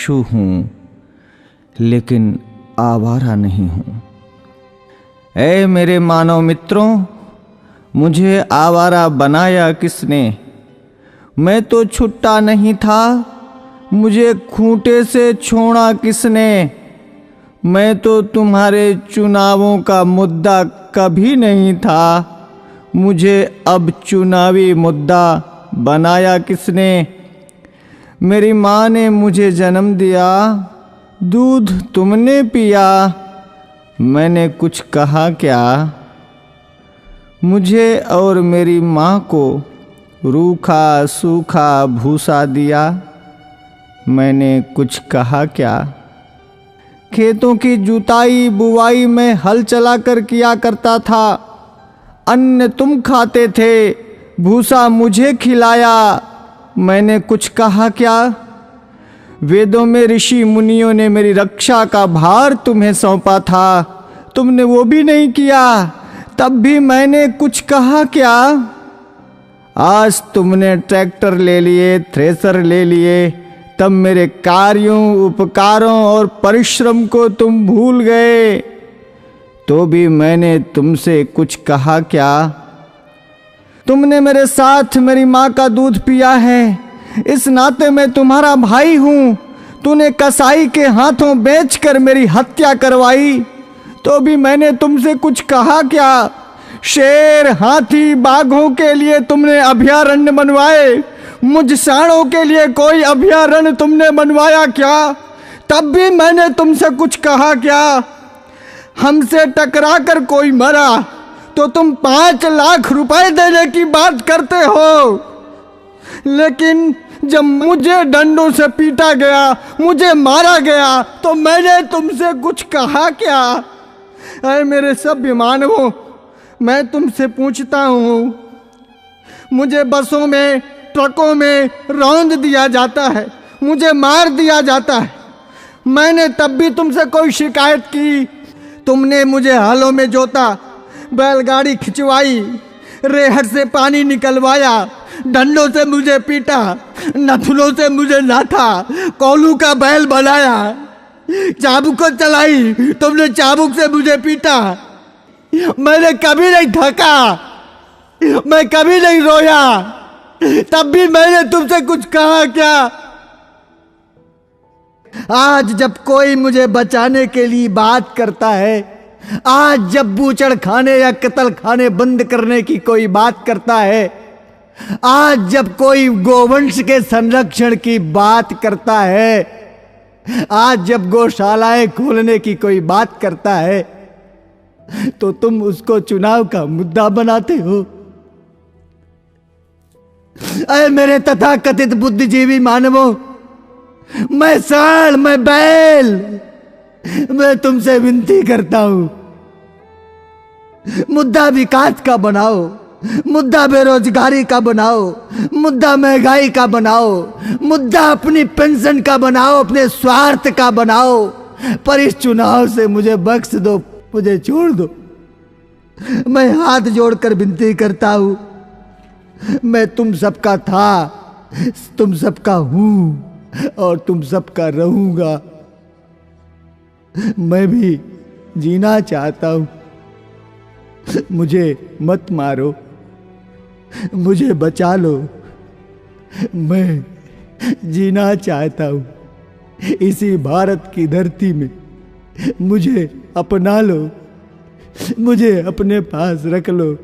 पशु हूँ, लेकिन आवारा नहीं हूँ। ऐ मेरे मानव मित्रों, मुझे आवारा बनाया किसने? मैं तो छुट्टा नहीं था, मुझे खूंटे से छोड़ा किसने? मैं तो तुम्हारे चुनावों का मुद्दा कभी नहीं था, मुझे अब चुनावी मुद्दा बनाया किसने? मेरी माँ ने मुझे जन्म दिया, दूध तुमने पिया, मैंने कुछ कहा क्या? मुझे और मेरी माँ को रूखा सूखा भूसा दिया, मैंने कुछ कहा क्या? खेतों की जुताई बुवाई में हल चलाकर किया करता था, अन्न तुम खाते थे, भूसा मुझे खिलाया, मैंने कुछ कहा क्या? वेदों में ऋषि मुनियों ने मेरी रक्षा का भार तुम्हें सौंपा था, तुमने वो भी नहीं किया, तब भी मैंने कुछ कहा क्या? आज तुमने ट्रैक्टर ले लिए, थ्रेसर ले लिए, तब मेरे कार्यों, उपकारों और परिश्रम को तुम भूल गए, तो भी मैंने तुमसे कुछ कहा क्या? तुमने मेरे साथ मेरी माँ का दूध पिया है, इस नाते मैं तुम्हारा भाई हूँ। तूने कसाई के हाथों बेचकर मेरी हत्या करवाई, तो भी मैंने तुमसे कुछ कहा क्या? शेर, हाथी, बाघों के लिए तुमने अभयारण्य बनवाए, मुझ सांडों के लिए कोई अभयारण्य तुमने बनवाया क्या? तब भी मैंने तुमसे कुछ कहा क्या? हमसे टकराकर कोई मरा तो तुम 5 लाख रुपए देने की बात करते हो, लेकिन जब मुझे डंडों से पीटा गया, मुझे मारा गया, तो मैंने तुमसे कुछ कहा क्या? अरे मेरे सभ्य मानवों, मैं तुमसे पूछता हूँ, मुझे बसों में, ट्रकों में रौंद दिया जाता है, मुझे मार दिया जाता है, मैंने तब भी तुमसे कोई शिकायत की? तुमने मुझे हलों में जोता, बैलगाड़ी खिंचवाई, रेहड़ से पानी निकलवाया, डंडों से मुझे पीटा, नथुलों से मुझे नाथा, कोलू का बैल बनाया, चाबुक को चलाई, तुमने चाबुक से मुझे पीटा, मैंने कभी नहीं थका, मैं कभी नहीं रोया, तब भी मैंने तुमसे कुछ कहा क्या? आज जब कोई मुझे बचाने के लिए बात करता है, आज जब बूचड़ खाने या कत्ल खाने बंद करने की कोई बात करता है, आज जब कोई गोवंश के संरक्षण की बात करता है, आज जब गौशालाएं खोलने की कोई बात करता है, तो तुम उसको चुनाव का मुद्दा बनाते हो। अरे मेरे तथाकथित बुद्धिजीवी मानवों, मैं सांड, मैं बैल, मैं तुमसे विनती करता हूं, मुद्दा विकास का बनाओ, मुद्दा बेरोजगारी का बनाओ, मुद्दा महंगाई का बनाओ, मुद्दा अपनी पेंशन का बनाओ, अपने स्वार्थ का बनाओ, पर इस चुनाव से मुझे बख्श दो, मुझे छोड़ दो। मैं हाथ जोड़कर विनती करता हूं, मैं तुम सबका था, तुम सबका हूं और तुम सबका रहूंगा। मैं भी जीना चाहता हूं, मुझे मत मारो, मुझे बचा लो, मैं जीना चाहता हूं इसी भारत की धरती में, मुझे अपना लो, मुझे अपने पास रख लो।